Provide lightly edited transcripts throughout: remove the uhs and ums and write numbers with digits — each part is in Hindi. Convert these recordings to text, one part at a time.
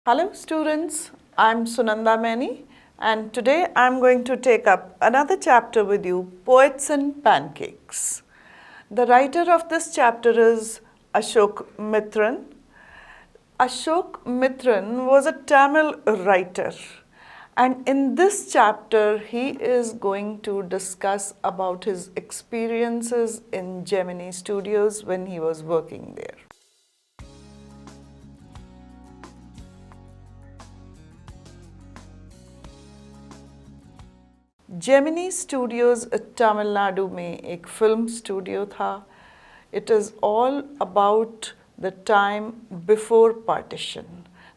Hello students, I'm Sunanda Mani and today I'm going to take up another chapter with you, Poets and Pancakes. The writer of this chapter is Ashok Mitran. Ashok Mitran was a Tamil writer and in this chapter he is going to discuss about his experiences in Gemini Studios when he was working there. Gemini Studios Tamil Nadu में एक फिल्म स्टूडियो था. It is all about the time before partition.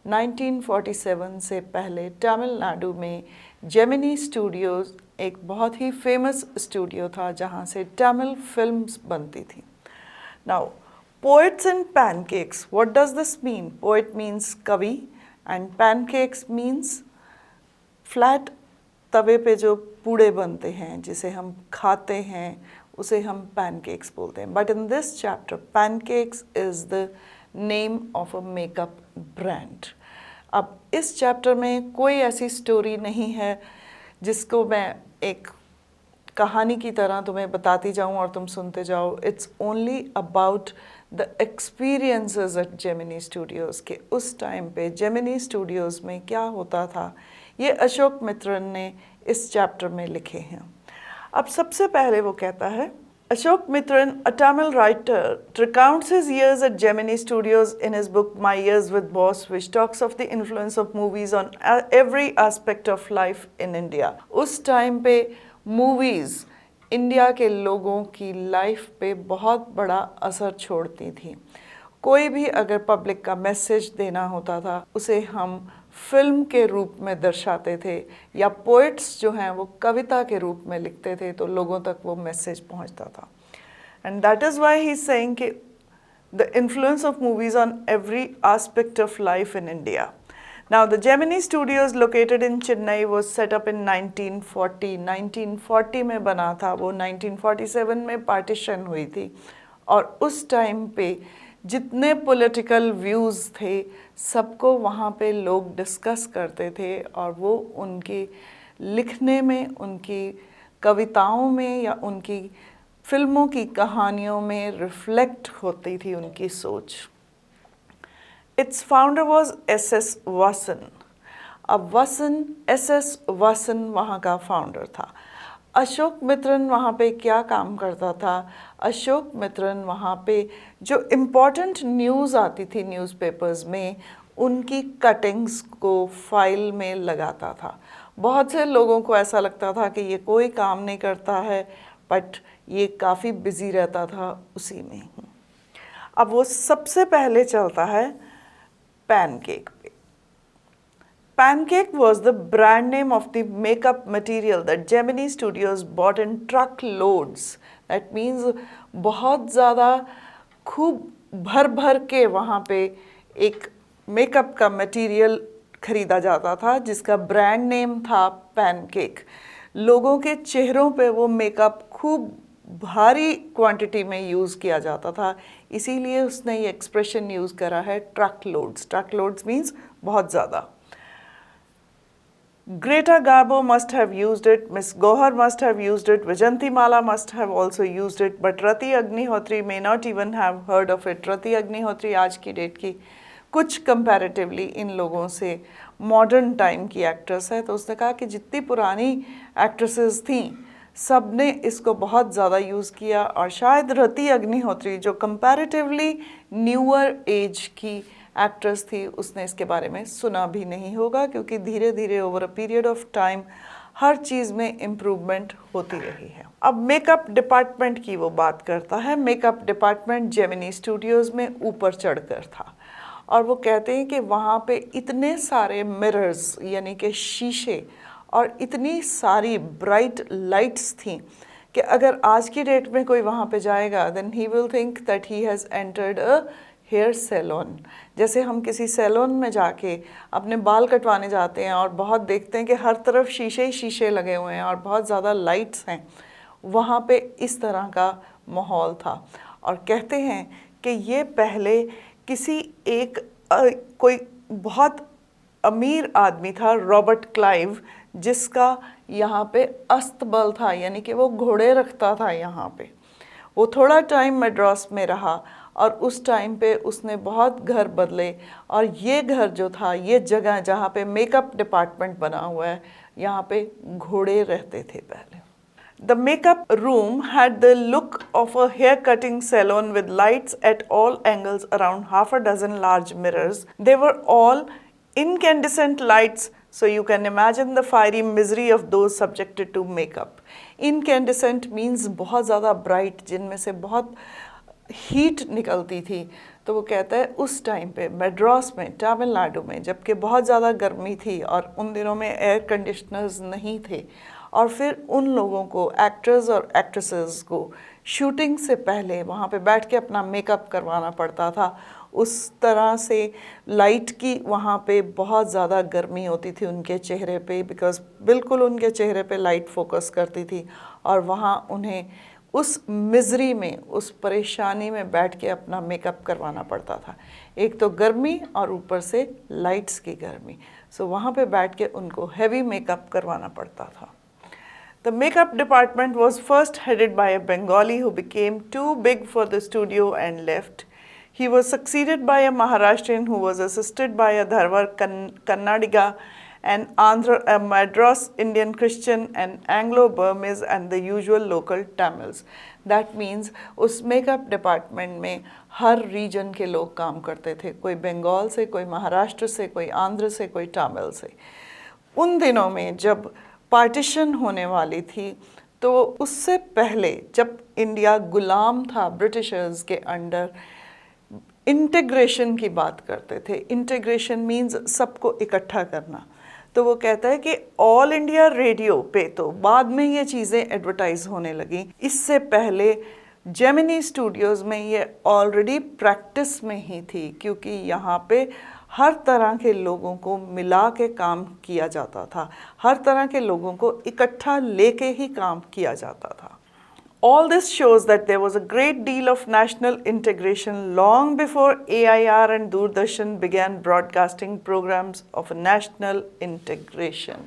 1947 से पहले तमिलनाडु में जेमिनी स्टूडियोज़ एक बहुत ही फेमस स्टूडियो था जहाँ से तमिल फिल्म्स बनती थी. Now poets and pancakes, what does this mean? Poet means कवि एंड पैनकेक्स मीन्स फ्लैट तवे पे जो पूड़े बनते हैं जिसे हम खाते हैं उसे हम पैनकेक्स बोलते हैं. But in this chapter pancakes is the name of a makeup brand. अब इस चैप्टर में कोई ऐसी स्टोरी नहीं है जिसको मैं एक कहानी की तरह तुम्हें बताती जाऊं और तुम सुनते जाओ. It's only about the experiences at Gemini Studios के उस टाइम पे जेमिनी स्टूडियोज़ में क्या होता था, ये अशोक मित्रन ने इस चैप्टर में लिखे हैं. अब सबसे पहले वो कहता है, Ashok Mitran, a Tamil writer, recounts his years at Gemini Studios in his book My Years with Boss, which talks of the influence of movies on every aspect of life in India. उस टाइम पे मूवीज़ इंडिया के लोगों की लाइफ पे बहुत बड़ा असर छोड़ती थी. कोई भी अगर पब्लिक का मैसेज देना होता था उसे हम फिल्म के रूप में दर्शाते थे या पोइट्स जो हैं वो कविता के रूप में लिखते थे तो लोगों तक वो मैसेज पहुंचता था. And that is why he is saying कि the influence of movies on every aspect of life in India. Now the Gemini Studios located in Chennai was set up in 1940. 1940 में बना था वो, 1947 में पार्टीशन हुई थी और उस टाइम पे जितने पॉलिटिकल व्यूज़ थे सबको वहाँ पे लोग डिस्कस करते थे और वो उनके लिखने में, उनकी कविताओं में या उनकी फिल्मों की कहानियों में रिफ्लेक्ट होती थी उनकी सोच. Its founder was S.S. Vasan. अब वसन, S.S. वासन वहाँ का फाउंडर था. अशोक मित्रन वहाँ पे क्या काम करता था? अशोक मित्रन वहाँ पे जो इम्पॉर्टेंट न्यूज़ आती थी न्यूज़पेपर्स में उनकी कटिंग्स को फाइल में लगाता था. बहुत से लोगों को ऐसा लगता था कि ये कोई काम नहीं करता है, बट ये काफ़ी बिज़ी रहता था उसी में. अब वो सबसे पहले चलता है पैनकेक पे. Pancake was the brand name of the makeup material that Gemini Studios bought in truckloads. That means बहुत ज़्यादा खूब भर भर के वहाँ पे एक मेकअप का मटेरियल खरीदा जाता था जिसका ब्रांड नेम था पैनकेक. लोगों के चेहरों पे वो मेकअप खूब भारी क्वांटिटी में यूज़ किया जाता था, इसीलिए उसने ये एक्सप्रेशन यूज़ करा है truck loads. Truck loads means बहुत ज़्यादा. Greta Garbo must have used it, Miss Gohar must have used it, Vijayantimala must have also used it, but Rati Agnihotri may not even have heard of it. Rati Agnihotri आज की डेट की कुछ कंपैरेटिवली इन लोगों से मॉडर्न टाइम की एक्ट्रेस है, तो उसने कहा कि जितनी पुरानी एक्ट्रेसेस थीं सब ने इसको बहुत ज़्यादा यूज़ किया और शायद रति अग्निहोत्री जो कंपैरेटिवली न्यूअर एज की एक्ट्रेस थी उसने इसके बारे में सुना भी नहीं होगा, क्योंकि धीरे धीरे over a period of time हर चीज़ में इम्प्रूवमेंट होती रही है. अब मेकअप डिपार्टमेंट की वो बात करता है. मेकअप डिपार्टमेंट जेमिनी स्टूडियोज़ में ऊपर चढ़कर था और वो कहते हैं कि वहाँ पे इतने सारे मिरर्स यानी कि शीशे और इतनी सारी ब्राइट लाइट्स थी कि अगर आज की डेट में कोई वहाँ पे जाएगा then he will think that he has entered a hair saloon. जैसे हम किसी सैलून में जाके अपने बाल कटवाने जाते हैं और बहुत देखते हैं कि हर तरफ शीशे ही शीशे लगे हुए हैं और बहुत ज़्यादा लाइट्स हैं, वहाँ पे इस तरह का माहौल था. और कहते हैं कि ये पहले किसी एक कोई बहुत अमीर आदमी था रॉबर्ट क्लाइव, जिसका यहाँ पे अस्तबल था, यानी कि वो घोड़े रखता था यहाँ पे। वो थोड़ा टाइम मद्रास में रहा और उस टाइम पे उसने बहुत घर बदले, और ये घर जो था, ये जगह जहाँ पे मेकअप डिपार्टमेंट बना हुआ है, यहाँ पे घोड़े रहते थे पहले। The makeup room had the look of a hair cutting salon with lights at all angles around half a dozen large mirrors. They were all incandescent lights, so you can imagine the fiery misery of those subjected to makeup. Incandescent means बहुत ज़्यादा bright, जिनमें से बहुत हीट निकलती थी। तो वो कहता है उस टाइम पे मद्रास में, तमिलनाडु में, जबकि बहुत ज़्यादा गर्मी थी और उन दिनों में एयर कंडीशनर्स नहीं थे, और फिर उन लोगों को, एक्टर्स और एक्ट्रेसेस को शूटिंग से पहले वहाँ पे बैठ के अपना मेकअप करवाना पड़ता था। उस तरह से लाइट की वहाँ पे बहुत ज़्यादा गर्मी होती थी उनके चेहरे पे, बिकॉज़ बिल्कुल उनके चेहरे पे लाइट फोकस करती थी, और वहाँ उन्हें उस मिजरी में, उस परेशानी में बैठ के अपना मेकअप करवाना पड़ता था। एक तो गर्मी और ऊपर से लाइट्स की गर्मी, सो वहाँ पे बैठ के उनको हैवी मेकअप करवाना पड़ता था। The makeup department was first headed by a Bengali who became too big for the studio and left. He was succeeded by a Maharashtrian who was assisted by a Dharwar Kannadiga, an Andhra, a Madras Indian Christian, an Anglo-Burmese and the usual local Tamils. That means उस makeup department में हर region के लोग काम करते थे, कोई बंगाल से, कोई महाराष्ट्र से, कोई आंध्र से, कोई तमिल से। उन दिनों में जब पार्टीशन होने वाली थी, तो उससे पहले जब इंडिया गुलाम था ब्रिटिशर्स के अंडर, इंटीग्रेशन की बात करते थे। इंटीग्रेशन मीन्स सबको इकट्ठा करना। तो वो कहता है कि ऑल इंडिया रेडियो पे तो बाद में ये चीज़ें एडवर्टाइज होने लगी, इससे पहले जेमिनी स्टूडियोज़ में ये ऑलरेडी प्रैक्टिस में ही थी, क्योंकि यहाँ पे हर तरह के लोगों को मिला के काम किया जाता था, हर तरह के लोगों को इकट्ठा लेके ही काम किया जाता था। All this shows that there was a great deal of national integration long before AIR and Doordarshan began broadcasting programs of national integration.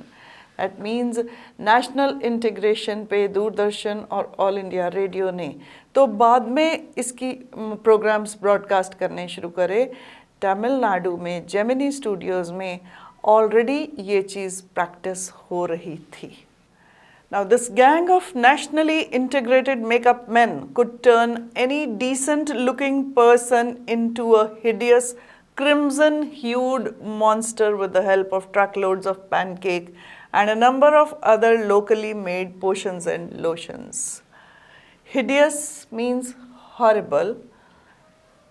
That means national integration पे दूरदर्शन और ऑल इंडिया रेडियो ने तो बाद में इसकी प्रोग्राम्स ब्रॉडकास्ट करने शुरू करे। तमिलनाडु में जेमिनी स्टूडियोज़ में ऑलरेडी ये चीज़ प्रैक्टिस हो रही थी। Now this gang of nationally integrated makeup men could turn any decent looking person into a hideous crimson-hued monster with the help of truckloads of pancake and a number of other locally made potions and lotions. Hideous means horrible.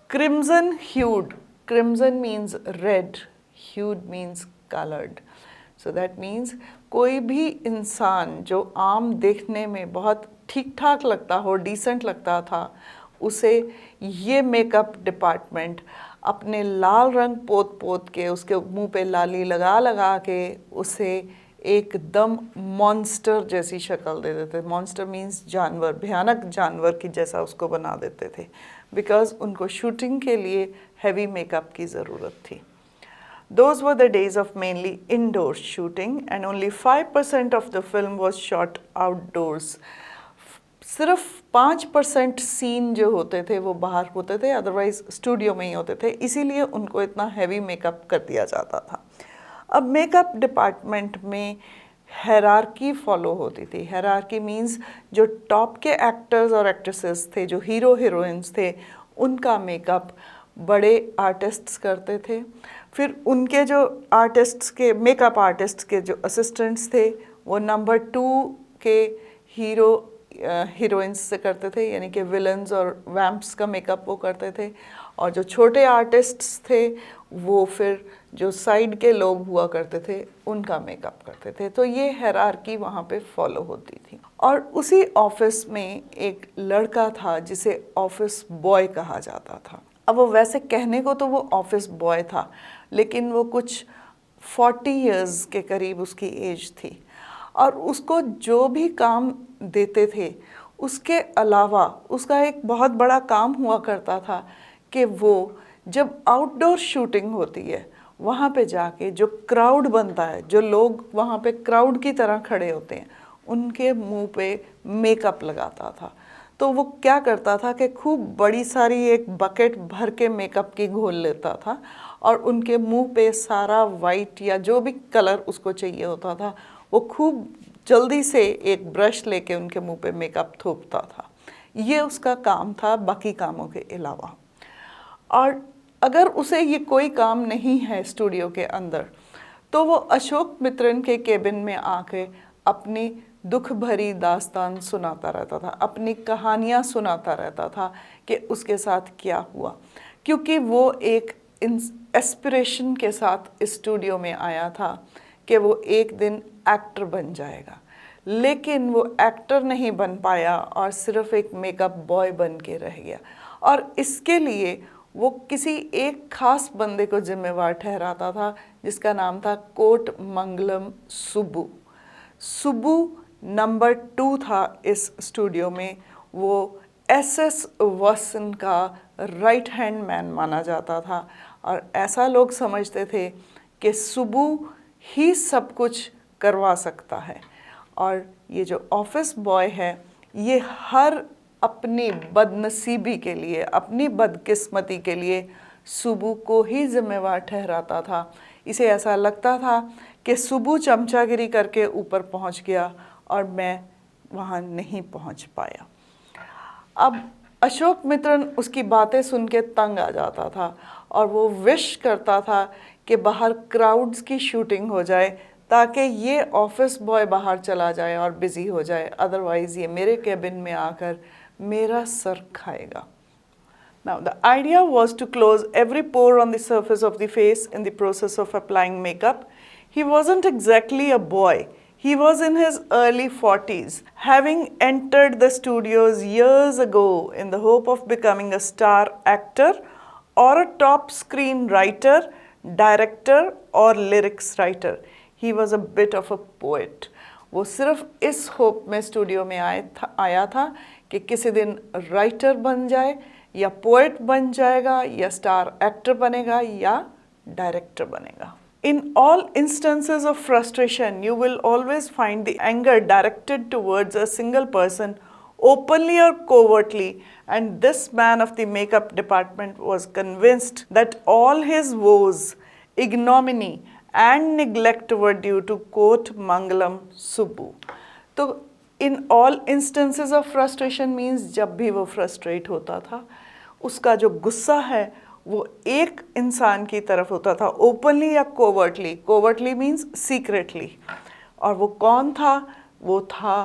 Crimson-hued, crimson means red, hued means colored. So that means कोई भी इंसान जो आम देखने में बहुत ठीक ठाक लगता हो, डिसेंट लगता था, उसे ये मेकअप डिपार्टमेंट अपने लाल रंग पोत पोत के, उसके मुंह पे लाली लगा लगा के उसे एकदम मॉन्स्टर जैसी शक्ल दे देते। मॉन्स्टर मीन्स जानवर, भयानक जानवर की जैसा उसको बना देते थे, बिकॉज उनको शूटिंग के लिए हैवी मेकअप की ज़रूरत थी। Those were the days of mainly indoor shooting and only 5% of the film was shot outdoors. सिर्फ 5% सीन जो होते थे वो बाहर होते थे, अदरवाइज स्टूडियो में ही होते थे, इसीलिए उनको इतना हैवी मेकअप कर दिया जाता था। अब मेकअप डिपार्टमेंट में हायरार्की फॉलो होती थी। हायरार्की मीन्स जो टॉप के एक्टर्स और एक्ट्रेसेस थे, जो हीरो हीरोइंस थे, उनका मेकअप बड़े आर्टिस्ट्स करते थे। फिर उनके जो आर्टिस्ट्स के, मेकअप आर्टिस्ट के जो असिस्टेंट्स थे, वो नंबर 2 के हीरो हीरोइंस से करते थे, यानी कि विलन्स और वैम्प्स का मेकअप वो करते थे। और जो छोटे आर्टिस्ट्स थे वो फिर जो साइड के लोग हुआ करते थे उनका मेकअप करते थे। तो ये हायरार्की वहाँ पे फॉलो होती थी। और उसी ऑफिस में एक लड़का था जिसे ऑफिस बॉय कहा जाता था। अब वो वैसे कहने को तो वो ऑफिस बॉय था, लेकिन वो कुछ 40 इयर्स के करीब उसकी एज थी, और उसको जो भी काम देते थे उसके अलावा उसका एक बहुत बड़ा काम हुआ करता था कि वो जब आउटडोर शूटिंग होती है वहाँ पे जाके जो क्राउड बनता है, जो लोग वहाँ पे क्राउड की तरह खड़े होते हैं, उनके मुंह पे मेकअप लगाता था। तो वो क्या करता था कि खूब बड़ी सारी एक बकेट भर के मेकअप की घोल लेता था और उनके मुंह पे सारा वाइट या जो भी कलर उसको चाहिए होता था वो खूब जल्दी से एक ब्रश लेके उनके मुंह पे मेकअप थोपता था। ये उसका काम था बाकी कामों के अलावा। और अगर उसे ये कोई काम नहीं है स्टूडियो के अंदर, तो वो अशोक मित्रन के केबिन में आके अपनी दुख भरी दास्तान सुनाता रहता था, अपनी कहानियाँ सुनाता रहता था कि उसके साथ क्या हुआ, क्योंकि वो एक एस्पिरेशन के साथ स्टूडियो में आया था कि वो एक दिन एक्टर बन जाएगा। लेकिन वो एक्टर नहीं बन पाया और सिर्फ एक मेकअप बॉय बन के रह गया। और इसके लिए वो किसी एक खास बंदे को जिम्मेवार ठहराता था जिसका नाम था कोट मंगलम सुब्बू। सुब्बू नंबर 2 था इस स्टूडियो में। वो एस वासन का राइट हैंड मैन माना जाता था और ऐसा लोग समझते थे कि सुब्बू ही सब कुछ करवा सकता है। और ये जो ऑफिस बॉय है ये हर अपनी बदनसीबी के लिए, अपनी बदकिस्मती के लिए सुब्बू को ही जिम्मेवार ठहराता था। इसे ऐसा लगता था कि सुब्बू चमचागिरी करके ऊपर पहुंच गया और मैं वहां नहीं पहुंच पाया। अब अशोक मित्रन उसकी बातें सुन के तंग आ जाता था और वो विश करता था कि बाहर क्राउड्स की शूटिंग हो जाए ताकि ये ऑफिस बॉय बाहर चला जाए और बिजी हो जाए, अदरवाइज ये मेरे केबिन में आकर मेरा सर खाएगा। Now, the idea was to close every pore on the surface of the face in the process of applying makeup. He wasn't exactly a boy. He was in his early 40s, having entered the studios years ago in the hope of becoming a star actor or a top screenwriter, director or lyrics writer. He was a bit of a poet. वो सिर्फ इस होप में स्टूडियो में आया था कि किसी दिन राइटर बन जाए या पोएट बन जाएगा या स्टार एक्टर बनेगा या डायरेक्टर बनेगा। In all instances of frustration, you will always find the anger directed towards a single person, openly or covertly, and this man of the makeup department was convinced that all his woes, ignominy, and neglect were due to Kot Mangalam Subbu. तो in all instances of frustration means जब भी वो frustrate होता था उसका जो गुस्सा है वो एक इंसान की तरफ होता था, ओपनली या कोवर्टली। Covertly means secretly. और वो कौन था?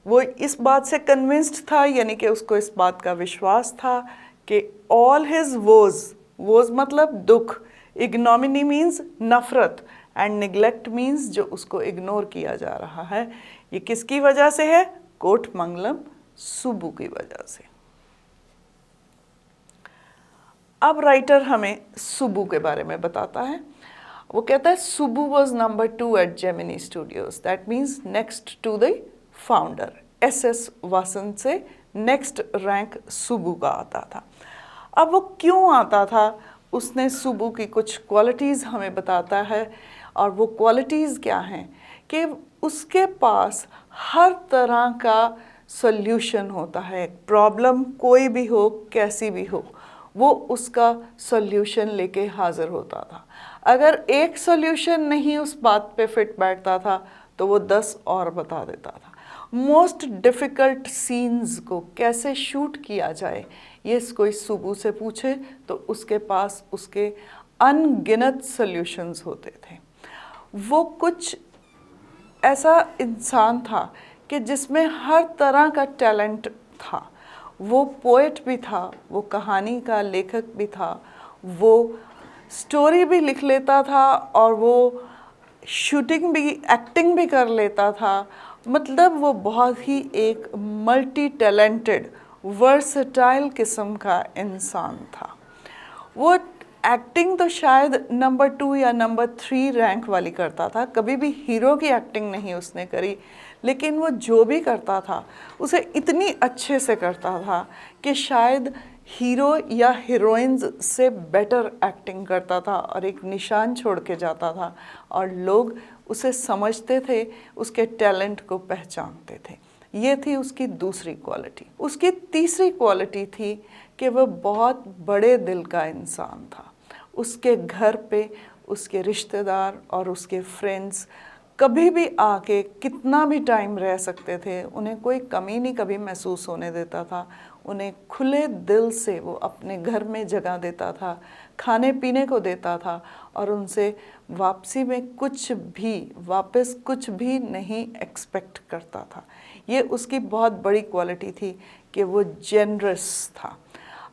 वो इस बात से कन्विंस्ड था, यानी कि उसको इस बात का विश्वास था कि ऑल हिज वोज मतलब दुख, इग्नोमिनी मीन्स नफरत, एंड निगलेक्ट मीन्स जो उसको इग्नोर किया जा रहा है, ये किसकी वजह से है? कोट मंगलम सुब्बू की वजह से। अब राइटर हमें सुब्बू के बारे में बताता है। वो कहता है Subbu was number 2 at Gemini Studios, that means next to the founder. S Vasan से नेक्स्ट रैंक सुब्बू का आता था। अब वो क्यों आता था? उसने सुब्बू की कुछ क्वालिटीज़ हमें बताता है, और वो क्वालिटीज़ क्या हैं कि उसके पास हर तरह का सॉल्यूशन होता है। प्रॉब्लम कोई भी हो, कैसी भी हो, वो उसका सॉल्यूशन लेके हाजिर होता था। अगर एक सॉल्यूशन नहीं उस बात पे फिट बैठता था तो वो 10 और बता देता था। मोस्ट डिफ़िकल्ट सीन्स को कैसे शूट किया जाए ये कोई सुब्बू से पूछे तो उसके पास उसके अनगिनत सॉल्यूशंस होते थे। वो कुछ ऐसा इंसान था कि जिसमें हर तरह का टैलेंट था। वो पोएट भी था, वो कहानी का लेखक भी था, वो स्टोरी भी लिख लेता था और वो शूटिंग भी, एक्टिंग भी कर लेता था। मतलब वो बहुत ही एक मल्टी टैलेंटेड, वर्सेटाइल किस्म का इंसान था। वो एक्टिंग तो शायद नंबर 2 या नंबर 3 रैंक वाली करता था, कभी भी हीरो की एक्टिंग नहीं उसने करी, लेकिन वो जो भी करता था उसे इतनी अच्छे से करता था कि शायद हीरो या हीरोइंस से बेटर एक्टिंग करता था और एक निशान छोड़ के जाता था और लोग उसे समझते थे, उसके टैलेंट को पहचानते थे। ये थी उसकी दूसरी क्वालिटी। उसकी तीसरी क्वालिटी थी कि वह बहुत बड़े दिल का इंसान था। उसके घर पे उसके रिश्तेदार और उसके फ्रेंड्स कभी भी आके कितना भी टाइम रह सकते थे, उन्हें कोई कमी नहीं कभी महसूस होने देता था। उन्हें खुले दिल से वो अपने घर में जगह देता था, खाने पीने को देता था और उनसे वापसी में वापस कुछ भी नहीं एक्सपेक्ट करता था। ये उसकी बहुत बड़ी क्वालिटी थी कि वो जेनरस था।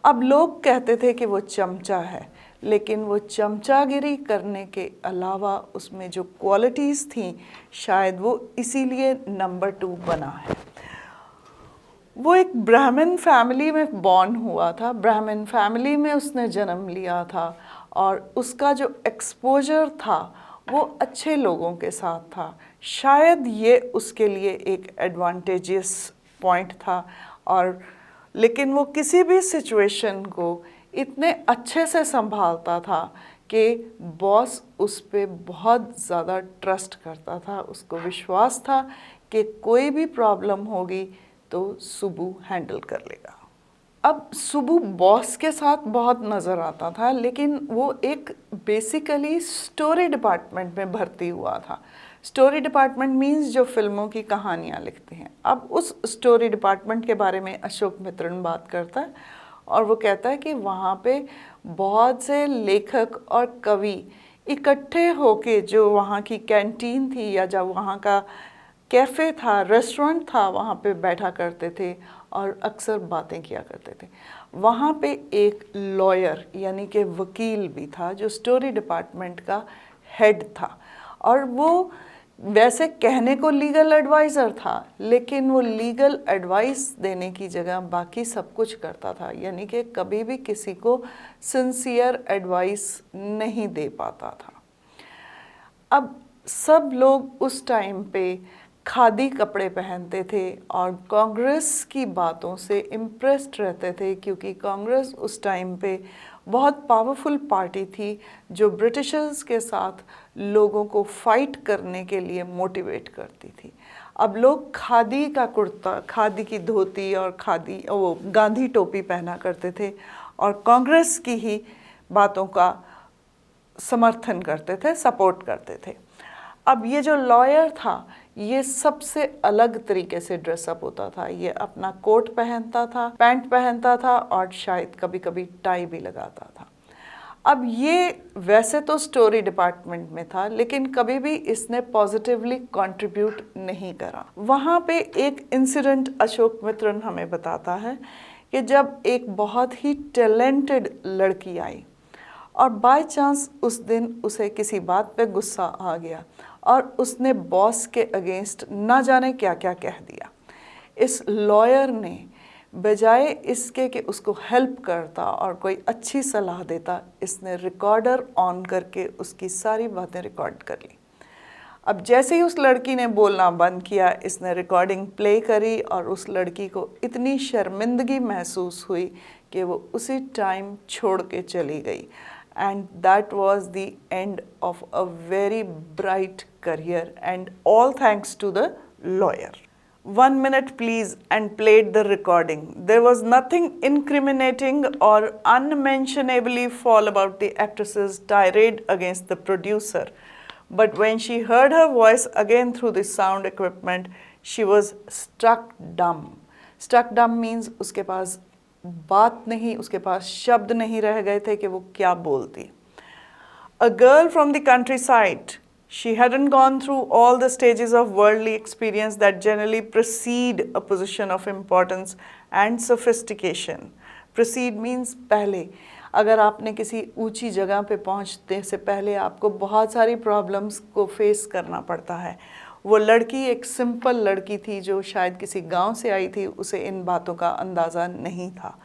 अब लोग कहते थे कि वो चमचा है, लेकिन वो चमचागिरी करने के अलावा उसमें जो क्वालिटीज़ थी, शायद वो इसीलिए नंबर 2 बना है। वो एक ब्राह्मण फैमिली में बॉर्न हुआ था, ब्राह्मण फैमिली में उसने जन्म लिया था और उसका जो एक्सपोजर था वो अच्छे लोगों के साथ था। शायद ये उसके लिए एक एडवांटेजियस पॉइंट था। और लेकिन वो किसी भी सिचुएशन को इतने अच्छे से संभालता था कि बॉस उस पर बहुत ज़्यादा ट्रस्ट करता था। उसको विश्वास था कि कोई भी प्रॉब्लम होगी तो सुबू हैंडल कर लेगा। अब सुबू बॉस के साथ बहुत नज़र आता था, लेकिन वो एक बेसिकली स्टोरी डिपार्टमेंट में भर्ती हुआ था। स्टोरी डिपार्टमेंट मीन्स जो फिल्मों की कहानियाँ लिखते हैं। अब उस स्टोरी डिपार्टमेंट के बारे में अशोक मित्रण बात करता है और वो कहता है कि वहाँ पे बहुत से लेखक और कवि इकट्ठे होके जो वहाँ की कैंटीन थी या जब वहाँ का कैफ़े था, रेस्टोरेंट था, वहाँ पे बैठा करते थे और अक्सर बातें किया करते थे। वहाँ पे एक लॉयर यानी कि वकील भी था जो स्टोरी डिपार्टमेंट का हेड था और वो वैसे कहने को लीगल एडवाइज़र था, लेकिन वो लीगल एडवाइस देने की जगह बाकी सब कुछ करता था, यानी कि कभी भी किसी को सिंसियर एडवाइस नहीं दे पाता था। अब सब लोग उस टाइम पे खादी कपड़े पहनते थे और कांग्रेस की बातों से इम्प्रेस्ड रहते थे, क्योंकि कांग्रेस उस टाइम पे बहुत पावरफुल पार्टी थी जो ब्रिटिशर्स के साथ लोगों को फाइट करने के लिए मोटिवेट करती थी। अब लोग खादी का कुर्ता, खादी की धोती और गांधी टोपी पहना करते थे और कांग्रेस की ही बातों का समर्थन करते थे, सपोर्ट करते थे। अब ये जो लॉयर था ये सबसे अलग तरीके से ड्रेसअप होता था। ये अपना कोट पहनता था, पैंट पहनता था और शायद कभी कभी टाई भी लगाता था। अब ये वैसे तो स्टोरी डिपार्टमेंट में था, लेकिन कभी भी इसने पॉजिटिवली कंट्रीब्यूट नहीं करा। वहाँ पे एक इंसिडेंट अशोक मित्रण हमें बताता है कि जब एक बहुत ही टैलेंटेड लड़की आई और बाय चांस उस दिन उसे किसी बात पे गुस्सा आ गया और उसने बॉस के अगेंस्ट ना जाने क्या क्या कह दिया। इस लॉयर ने बजाय इसके कि उसको हेल्प करता और कोई अच्छी सलाह देता, इसने रिकॉर्डर ऑन करके उसकी सारी बातें रिकॉर्ड कर ली। अब जैसे ही उस लड़की ने बोलना बंद किया, इसने रिकॉर्डिंग प्ले करी और उस लड़की को इतनी शर्मिंदगी महसूस हुई कि वो उसी टाइम छोड़ के चली गई। And that was the end of a very bright career, and all thanks to the lawyer. 1 minute please, and played the recording. There was nothing incriminating or unmentionably foul about the actress's tirade against the producer. But when she heard her voice again through the sound equipment, she was struck dumb. Struck dumb means उसके पास बात नहीं, उसके पास शब्द नहीं रह गए थे कि वो क्या बोलती। A girl from the countryside, she hadn't gone through all the stages of worldly experience that generally precede a position of importance and sophistication. Precede means पहले। अगर आपने किसी ऊंची जगह पे पहुंचने से पहले आपको बहुत सारी प्रॉब्लम्स को फेस करना पड़ता है। वो लड़की एक सिंपल लड़की थी जो शायद किसी गांव से आई थी, उसे इन बातों का अंदाज़ा नहीं था।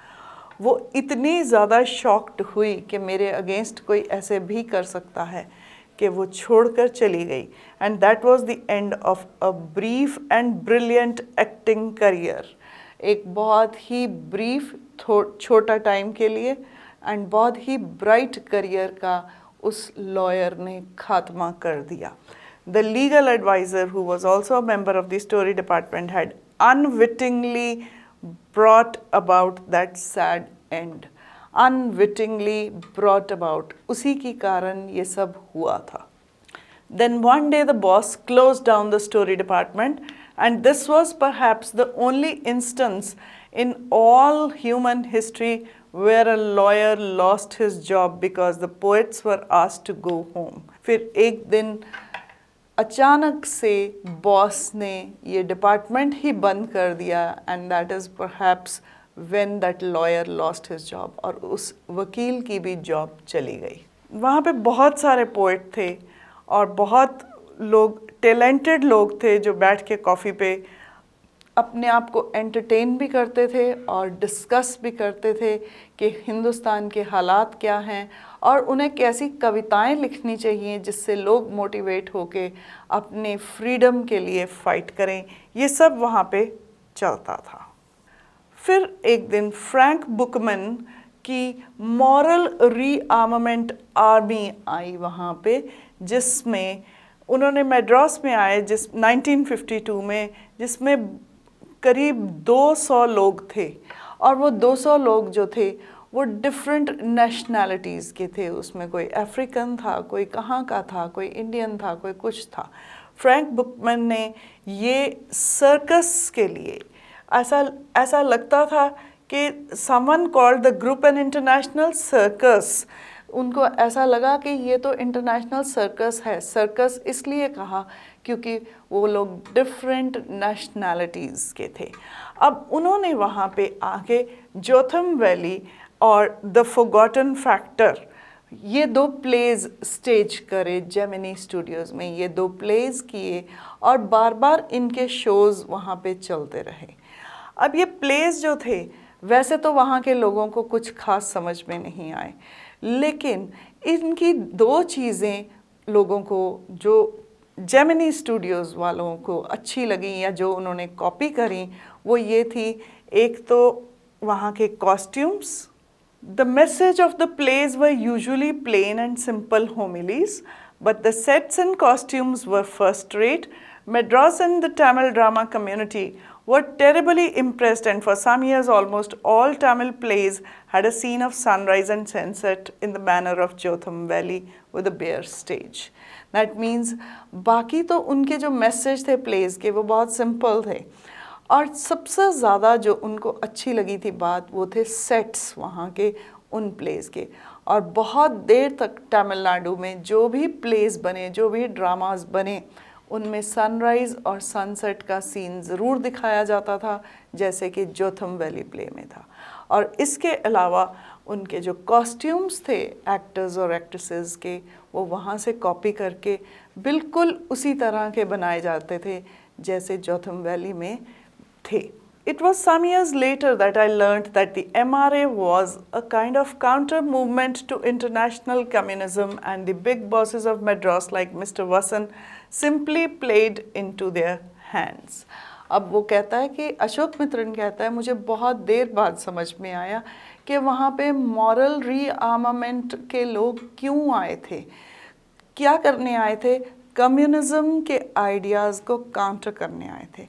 वो इतनी ज़्यादा शॉक्ड हुई कि मेरे अगेंस्ट कोई ऐसे भी कर सकता है, कि वो छोड़कर चली गई। And that was the end of a brief and brilliant acting career. एक बहुत ही ब्रीफ छोटा टाइम के लिए एंड बहुत ही ब्राइट करियर का उस लॉयर ने खात्मा कर दिया। The legal adviser who was also a member of the story department had unwittingly brought about that sad end, unwittingly brought about, उसी के कारण ये सब हुआ था। Then one day the boss closed down the story department, and this was perhaps the only instance in all human history where a lawyer lost his job because the poets were asked to go home. फिर एक दिन अचानक से बॉस ने ये डिपार्टमेंट ही बंद कर दिया, and that is perhaps when that lawyer lost his job, और उस वकील की भी जॉब चली गई। वहाँ पे बहुत सारे पोएट थे और बहुत लोग, टैलेंटेड लोग थे जो बैठ के कॉफ़ी पे अपने आप को एंटरटेन भी करते थे और डिस्कस भी करते थे कि हिंदुस्तान के हालात क्या हैं और उन्हें कैसी कविताएं लिखनी चाहिए जिससे लोग मोटिवेट होके अपने फ्रीडम के लिए फ़ाइट करें। ये सब वहाँ पे चलता था। फिर एक दिन फ्रैंक बुकमैन की मॉरल रीआर्मामेंट आर्मी आई वहाँ पे, जिसमें उन्होंने मद्रास में आए 1952 में, जिसमें करीब 200 लोग थे और वो 200 लोग जो थे वो डिफरेंट नेशनैलिटीज़ के थे। उसमें कोई अफ्रीकन था, कोई कहाँ का था, कोई इंडियन था, कोई कुछ था। फ्रैंक बुकमैन ने ये सर्कस के लिए ऐसा लगता था कि someone called the group an international circus, उनको ऐसा लगा कि ये तो इंटरनेशनल सर्कस है। सर्कस इसलिए कहा क्योंकि वो लोग डिफरेंट नेशनैलिटीज़ के थे। अब उन्होंने वहाँ पे आके जोथम वैली और द फॉरगॉटन फैक्टर, ये 2 प्लेज स्टेज करे जेमिनी स्टूडियोज़ में। ये 2 प्लेज किए और बार बार इनके शोज़ वहाँ पे चलते रहे। अब ये प्लेज जो थे वैसे तो वहाँ के लोगों को कुछ खास समझ में नहीं आए, लेकिन इनकी 2 चीज़ें लोगों को, जो जेमिनी स्टूडियोज़ वालों को अच्छी लगी या जो उन्होंने कॉपी करी, वो ये थी, एक तो वहाँ के costumes. The message of the plays were usually plain and simple homilies, but the sets and costumes were first rate. Madras and the Tamil drama community were terribly impressed, and for some years almost all Tamil plays had a scene of sunrise and sunset in the manner of Jotham Valley with a bare stage. That means बाकी तो उनके जो मैसेज थे प्लेज के वो बहुत सिंपल थे, और सबसे ज़्यादा जो उनको अच्छी लगी थी बात वो थे सेट्स वहाँ के उन प्लेस के। और बहुत देर तक तमिलनाडु में जो भी प्लेस बने, जो भी ड्रामास बने, उनमें सनराइज़ और सनसेट का सीन ज़रूर दिखाया जाता था, जैसे कि जोथम वैली प्ले में था। और इसके अलावा उनके जो कॉस्ट्यूम्स थे एक्टर्स और एक्ट्रेसेस के, वो वहाँ से कॉपी करके बिल्कुल उसी तरह के बनाए जाते थे जैसे जोथम वैली में थे। It was some years later that I learned that the MRA was a kind of counter movement to international communism, and the big bosses of Madras like Mr. Vasan simply played into their hands. अब वो कहता है कि अशोक मित्रन कहता है, मुझे बहुत देर बाद समझ में आया कि वहाँ पे मॉरल रीआर्मामेंट के लोग क्यों आए थे, क्या करने आए थे। कम्युनिज़म के आइडियाज़ को काउंटर करने आए थे।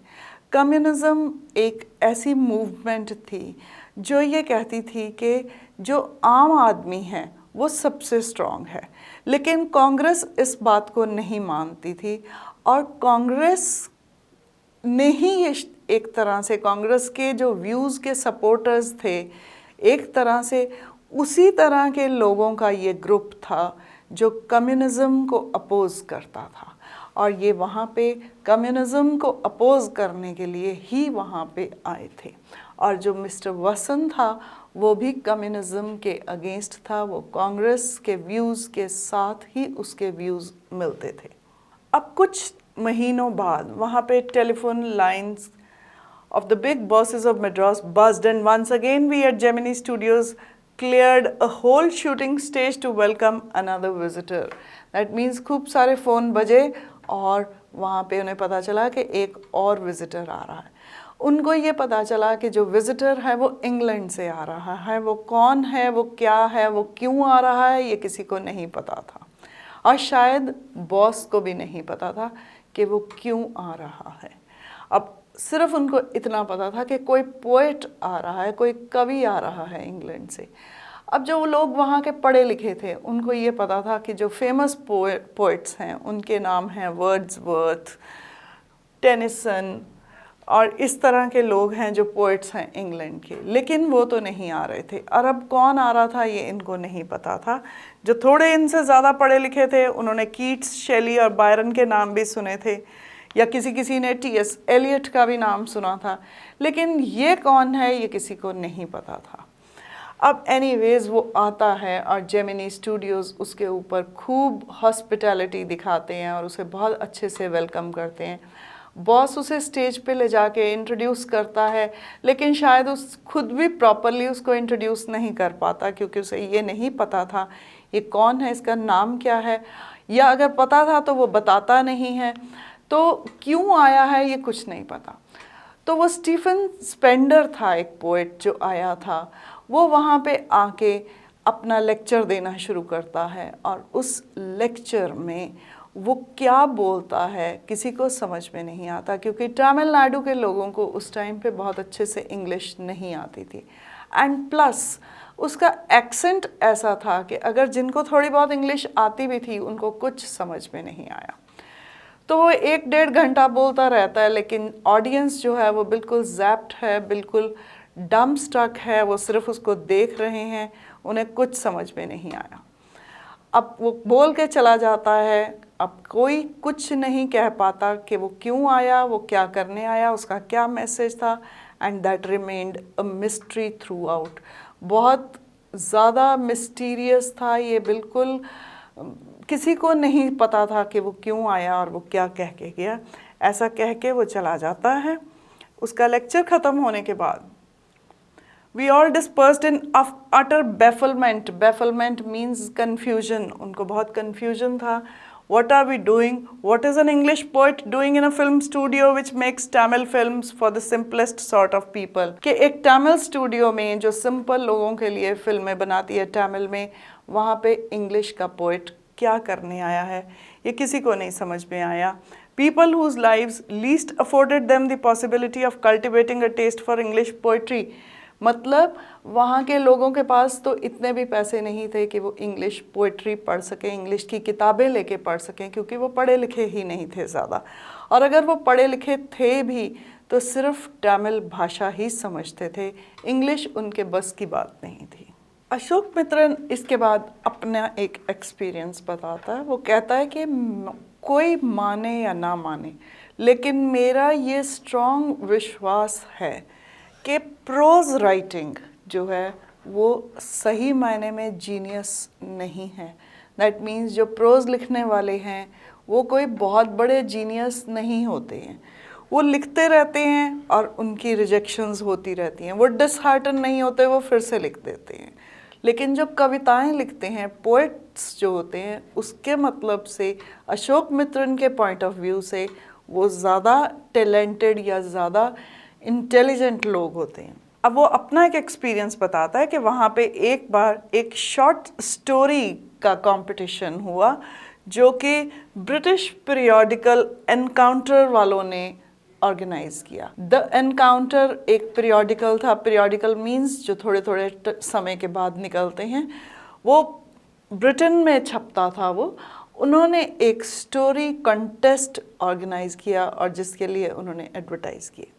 कम्युनिज़म एक ऐसी मूवमेंट थी जो ये कहती थी कि जो आम आदमी है वो सबसे स्ट्रॉन्ग है, लेकिन कांग्रेस इस बात को नहीं मानती थी, और कांग्रेस ने ही ये एक तरह से, कांग्रेस के जो व्यूज़ के सपोर्टर्स थे, एक तरह से उसी तरह के लोगों का ये ग्रुप था जो कम्युनिज़म को अपोज़ करता था। और ये वहाँ पे कम्युनिज़म को अपोज़ करने के लिए ही वहाँ पे आए थे। और जो मिस्टर वसन था वो भी कम्युनिज़म के अगेंस्ट था, वो कांग्रेस के व्यूज़ के साथ ही उसके व्यूज़ मिलते थे। अब कुछ महीनों बाद वहाँ पे telephone lines of the big bosses of Madras buzzed, and once again we at Gemini Studios cleared a whole shooting stage to welcome another visitor. That means खूब सारे फ़ोन बजे और वहाँ पे उन्हें पता चला कि एक और विज़िटर आ रहा है। उनको ये पता चला कि जो विज़िटर है वो इंग्लैंड से आ रहा है, वो कौन है, वो क्या है, वो क्यों आ रहा है, ये किसी को नहीं पता था। और शायद बॉस को भी नहीं पता था कि वो क्यों आ रहा है। अब सिर्फ उनको इतना पता था कि कोई पोएट आ रहा है, कोई कवि आ रहा है इंग्लैंड से। अब जो लोग वहाँ के पढ़े लिखे थे उनको ये पता था कि जो फेमस पोएट्स हैं उनके नाम हैं वर्ड्सवर्थ, टेनिसन और इस तरह के लोग हैं जो पोएट्स हैं इंग्लैंड के। लेकिन वो तो नहीं आ रहे थे, और अब कौन आ रहा था ये इनको नहीं पता था। जो थोड़े इनसे ज़्यादा पढ़े लिखे थे उन्होंने कीट्स, शेली और बायरन के नाम भी सुने थे, या किसी ने टी.एस. एलियट का भी नाम सुना था, लेकिन ये कौन है ये किसी को नहीं पता था। अब एनीवेज़ वो आता है और जेमिनी स्टूडियोज़ उसके ऊपर खूब हॉस्पिटैलिटी दिखाते हैं और उसे बहुत अच्छे से वेलकम करते हैं। बॉस उसे स्टेज पे ले जाके इंट्रोड्यूस करता है, लेकिन शायद उस खुद भी प्रॉपरली उसको इंट्रोड्यूस नहीं कर पाता, क्योंकि उसे ये नहीं पता था ये कौन है, इसका नाम क्या है, या अगर पता था तो वो बताता नहीं है, तो क्यों आया है ये कुछ नहीं पता। तो वो स्टीफन स्पेंडर था, एक पोएट जो आया था, वो वहाँ पे आके अपना लेक्चर देना शुरू करता है, और उस लेक्चर में वो क्या बोलता है किसी को समझ में नहीं आता, क्योंकि तमिलनाडु के लोगों को उस टाइम पे बहुत अच्छे से इंग्लिश नहीं आती थी। एंड प्लस उसका एक्सेंट ऐसा था कि अगर जिनको थोड़ी बहुत इंग्लिश आती भी थी उनको कुछ समझ में नहीं आया। तो वो 1-1.5 घंटा बोलता रहता है, लेकिन ऑडियंस जो है वो बिल्कुल जैप्ड है, बिल्कुल डम स्टक है, वो सिर्फ उसको देख रहे हैं, उन्हें कुछ समझ में नहीं आया। अब वो बोल के चला जाता है, अब कोई कुछ नहीं कह पाता कि वो क्यों आया, वो क्या करने आया, उसका क्या मैसेज था, and that remained a mystery through out. बहुत ज़्यादा मिस्टीरियस था ये, बिल्कुल किसी को नहीं पता था कि वो क्यों आया और वो क्या कह के गया। ऐसा कह के वो चला जाता है। उसका लेक्चर ख़त्म होने के बाद We all dispersed in utter bafflement. Bafflement means confusion. उनको बहुत confusion था. What are we doing? What is an English poet doing in a film studio which makes Tamil films for the simplest sort of people? कि एक Tamil studio में जो simple लोगों के लिए फिल्में बनाती है Tamil में, वहाँ पे English का poet क्या करने आया है ये किसी को नहीं समझ में आया. People whose lives least afforded them the possibility of cultivating a taste for English poetry. मतलब वहाँ के लोगों के पास तो इतने भी पैसे नहीं थे कि वो इंग्लिश पोइट्री पढ़ सकें, इंग्लिश की किताबें लेके पढ़ सकें, क्योंकि वो पढ़े लिखे ही नहीं थे ज़्यादा, और अगर वो पढ़े लिखे थे भी तो सिर्फ तमिल भाषा ही समझते थे, इंग्लिश उनके बस की बात नहीं थी. अशोक मित्रन इसके बाद अपना एक एक्सपीरियंस बताता है. वो कहता है कि कोई माने या ना माने, लेकिन मेरा ये स्ट्रॉन्ग विश्वास है कि प्रोज राइटिंग जो है वो सही मायने में जीनियस नहीं है. दैट मीन्स जो प्रोज लिखने वाले हैं वो कोई बहुत बड़े जीनियस नहीं होते हैं. वो लिखते रहते हैं और उनकी रिजेक्शंस होती रहती हैं. वो डिसहार्टन नहीं होते, वो फिर से लिख देते हैं. लेकिन जो कविताएं लिखते हैं, पोएट्स जो होते हैं, उसके मतलब से अशोक मित्रन के पॉइंट ऑफ व्यू से वो ज़्यादा टैलेंटेड या ज़्यादा इंटेलिजेंट लोग होते हैं. अब वो अपना एक एक्सपीरियंस बताता है कि वहाँ पे एक बार एक शॉर्ट स्टोरी का कंपटीशन हुआ जो कि ब्रिटिश पीरियोडिकल एनकाउंटर वालों ने ऑर्गेनाइज किया. द एनकाउंटर एक पीरियोडिकल था. पीरियोडिकल मीन्स जो थोड़े थोड़े समय के बाद निकलते हैं. वो ब्रिटेन में छपता था. वो उन्होंने एक स्टोरी कंटेस्ट ऑर्गेनाइज किया और जिसके लिए उन्होंने एडवर्टाइज किए.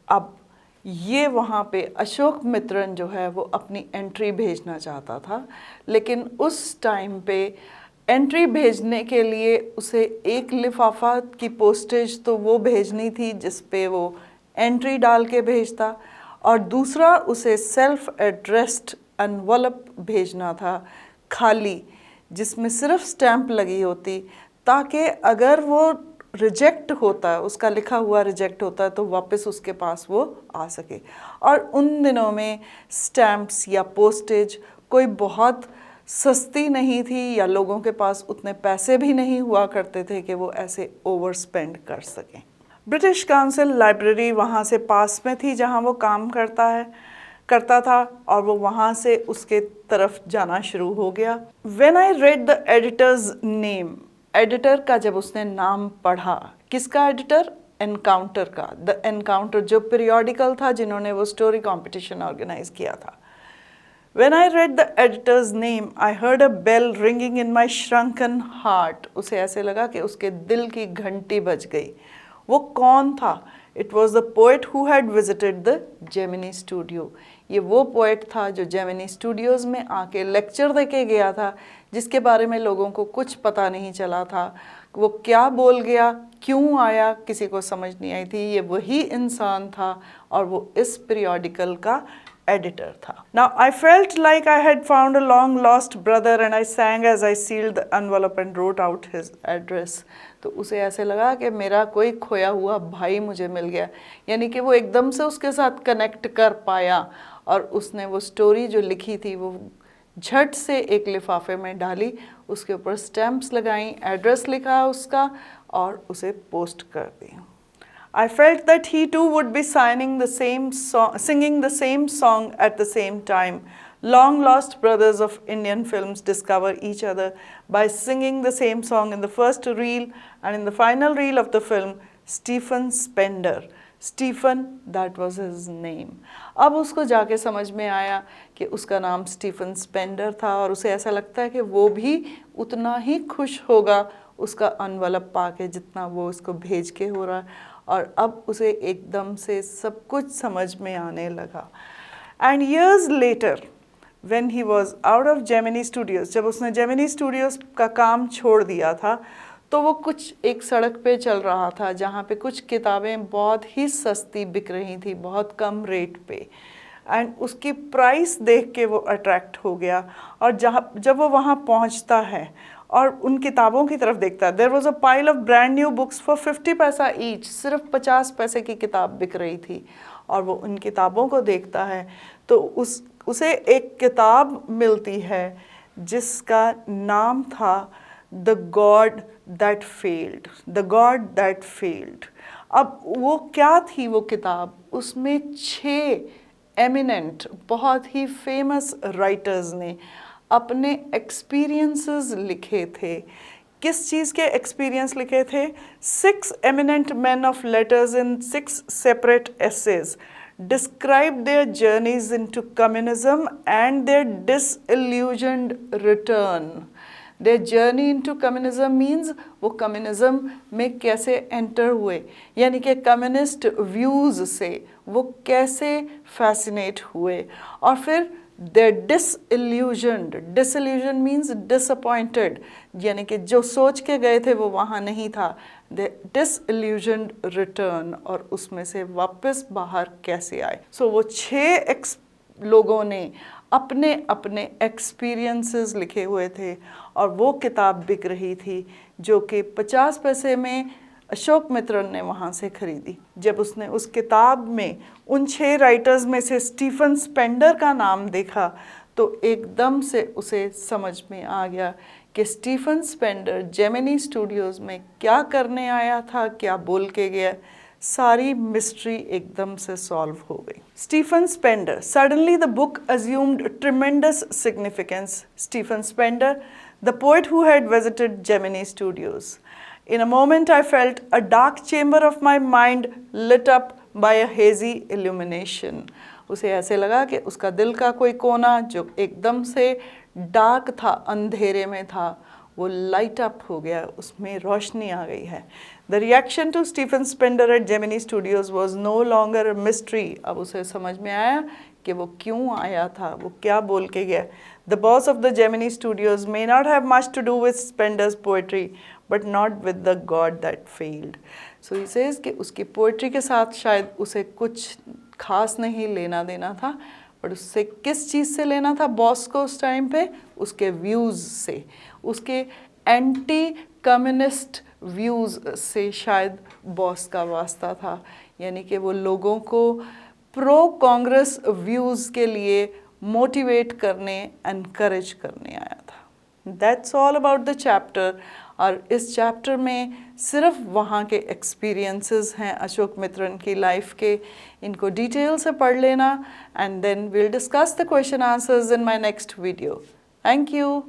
अब ये वहाँ पे अशोक मित्रन जो है वो अपनी एंट्री भेजना चाहता था, लेकिन उस टाइम पे एंट्री भेजने के लिए उसे एक लिफाफा की पोस्टेज तो वो भेजनी थी जिस पे वो एंट्री डाल के भेजता, और दूसरा उसे सेल्फ एड्रेस्ड एनवलप भेजना था खाली, जिसमें सिर्फ स्टैंप लगी होती, ताकि अगर वो रिजेक्ट होता है, उसका लिखा हुआ रिजेक्ट होता है, तो वापस उसके पास वो आ सके. और उन दिनों में स्टैम्प्स या पोस्टेज कोई बहुत सस्ती नहीं थी, या लोगों के पास उतने पैसे भी नहीं हुआ करते थे कि वो ऐसे ओवर स्पेंड कर सकें. ब्रिटिश काउंसिल लाइब्रेरी वहाँ से पास में थी जहाँ वो काम करता था, और वो वहाँ से उसके तरफ जाना शुरू हो गया। When I read the editor's name, editor का जब उसने नाम पढ़ा, किसका एडिटर? एनकाउंटर का। द एनकाउंटर जो पीरियोडिकल था, जिन्होंने वो स्टोरी कंपटीशन ऑर्गेनाइज किया था। When I read the editor's name, I heard a bell ringing in my shrunken heart. उसे ऐसे लगा कि उसके दिल की घंटी बज गई। वो कौन था? It was the poet who had visited the Gemini studio. ये वो पोएट था जो जेमिनी स्टूडियोज़ में आके लेक्चर देके गया था, जिसके बारे में लोगों को कुछ पता नहीं चला था। वो क्या बोल गया, क्यों आया, किसी को समझ नहीं आई थी। ये वही इंसान था और वो इस पीरियोडिकल का एडिटर था। Now I felt like I had found a long lost brother and I sang as I sealed the envelope and wrote out his address. तो उसे ऐसे लगा कि मेरा कोई खोया हुआ भाई मुझे मिल गया, यानी कि वो एकदम से उसके साथ कनेक्ट कर पाया और उसने वो स्टोरी जो लिखी थी वो झट से एक लिफाफे में डाली, उसके ऊपर स्टैम्प्स लगाई, एड्रेस लिखा उसका और उसे पोस्ट कर दी। I felt that he too would be singing the same song at the same time. Long lost brothers of Indian films discover each other by singing the same song in the first reel and in the final reel of the film. Stephen Spender. Stephen, that was his name. अब उसको जाके समझ में आया कि उसका नाम स्टीफन स्पेंडर था और उसे ऐसा लगता है कि वो भी उतना ही खुश होगा उसका एनवलप पाके जितना वो उसको भेज के हो रहा है। और अब उसे एकदम से सब कुछ समझ में आने लगा। And years later when he was out of Gemini Studios, जब उसने जेमिनी स्टूडियोज़ का काम छोड़ दिया था तो वो कुछ एक सड़क पे चल रहा था जहाँ पे कुछ किताबें बहुत ही सस्ती बिक रही थी, बहुत कम रेट पे। एंड उसकी प्राइस देख के वो अट्रैक्ट हो गया और जब वो वहाँ पहुँचता है और उन किताबों की तरफ देखता है, there was a pile of brand new books for 50 paisa each, सिर्फ 50 पैसे की किताब बिक रही थी। और वो उन किताबों को देखता है तो उसे एक किताब मिलती है जिसका नाम था the God that failed, the God that failed. अब वो क्या थी वो किताब? उसमें 6 एमिनेंट बहुत ही फेमस राइटर्स ने अपने एक्सपीरियंसेस लिखे थे। किस चीज़ के एक्सपीरियंस लिखे थे? 6 eminent men of letters in 6 separate essays described their journeys into communism and their disillusioned return. Their journey into communism means वो कम्युनिज्म में कैसे एंटर हुए, यानी कि कम्युनिस्ट व्यूज़ से वो कैसे फैसिनेट हुए, और फिर they're disillusioned. Disillusion means disappointed, यानी कि जो सोच के गए थे वो वहाँ नहीं था। The disillusioned return, और उसमें से वापस बाहर कैसे आए। So वो 6 लोगों ने अपने अपने एक्सपीरियंसेस लिखे हुए थे और वो किताब बिक रही थी जो कि 50 पैसे में अशोक मित्रन ने वहाँ से खरीदी। जब उसने उस किताब में उन 6 राइटर्स में से स्टीफन स्पेंडर का नाम देखा तो एकदम से उसे समझ में आ गया कि स्टीफन स्पेंडर जेमिनी स्टूडियोज़ में क्या करने आया था, क्या बोल के गया। सारी मिस्ट्री एकदम से सॉल्व हो गई। Stephen Spender, suddenly the book assumed tremendous significance. Stephen Spender, the poet who had visited Gemini Studios. In a moment I felt a dark chamber of my mind lit up by a hazy illumination. उसे ऐसे लगा कि उसका दिल का कोई कोना जो एकदम से डार्क था, अंधेरे में था, वो लाइट अप हो गया, उसमें रोशनी आ गई है। The reaction to Stephen Spender at Gemini Studios was no longer a mystery. अब उसे समझ में आया कि वो क्यों आया था, वो क्या बोल के गया। The boss of the Gemini Studios may not have much to do with Spender's poetry, but not with the God that failed. So he says कि उसकी पोइट्री के साथ शायद उसे कुछ खास नहीं लेना देना था, पर उससे किस चीज़ से लेना था बॉस को उस टाइम पे? उसके व्यूज़ से, उसके एंटी कम्युनिस्ट व्यूज़ से शायद बॉस का वास्ता था, यानी कि वो लोगों को प्रो कांग्रेस व्यूज़ के लिए मोटिवेट करने, एनकरेज करने आया था। That's all about the chapter और इस चैप्टर में सिर्फ वहाँ के एक्सपीरियंसेस हैं अशोक मित्रन की लाइफ के, इनको डिटेल से पढ़ लेना and then we'll discuss the question answers in my next video. Thank you.